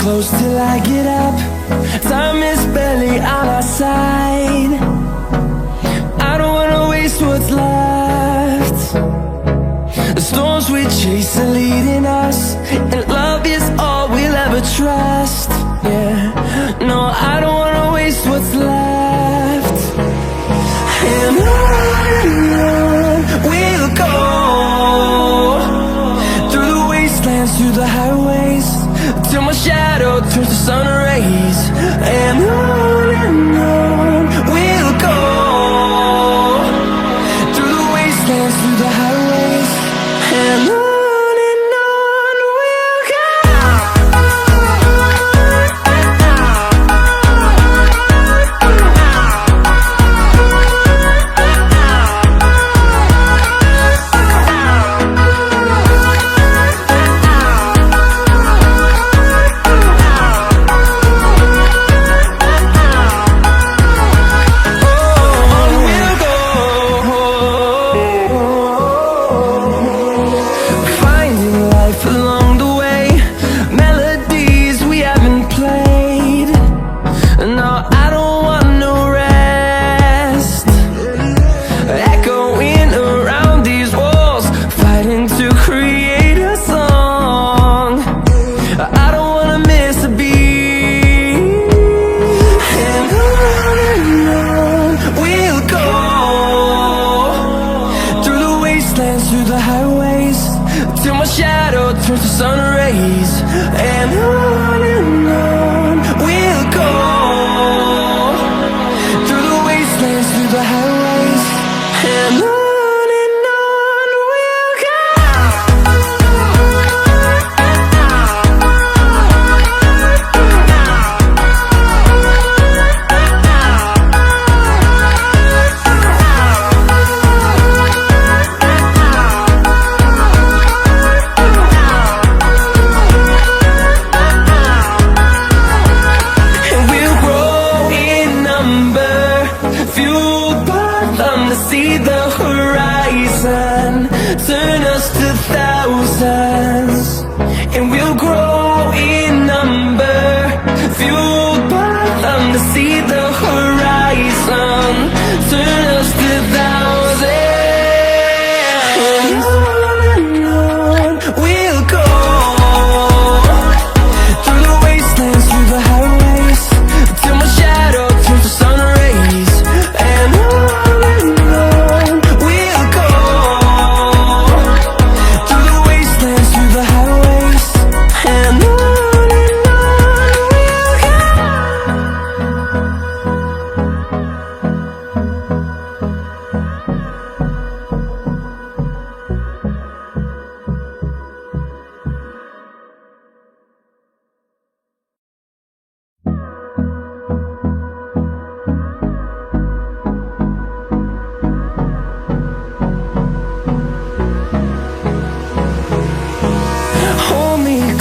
close till I get up. Time is barely on our side. I don't wanna waste what's left. The storms we chase are leading us, and love is all we'll ever trust. Yeah, no, I don't wanna waste what's left. And on we'll go, through the wastelands, through the highways, till my shadow turns to sun rays. And on we'll go, through the wastelands, through the highways, and on we'll go.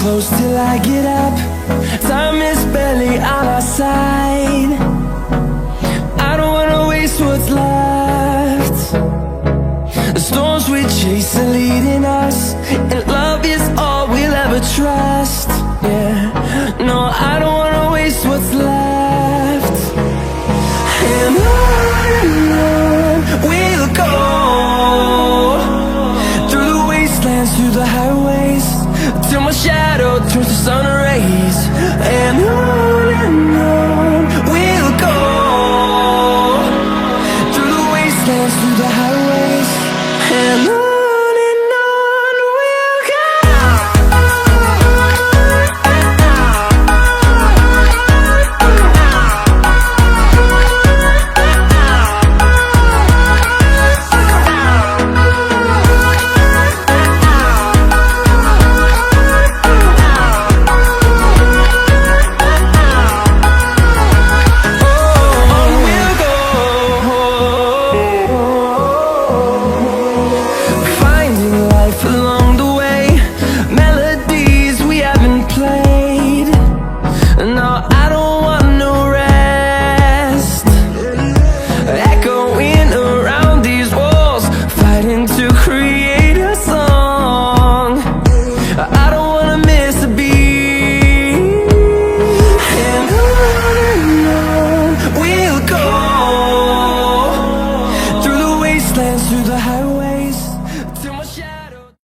Close till I get up. Time is barely on our side.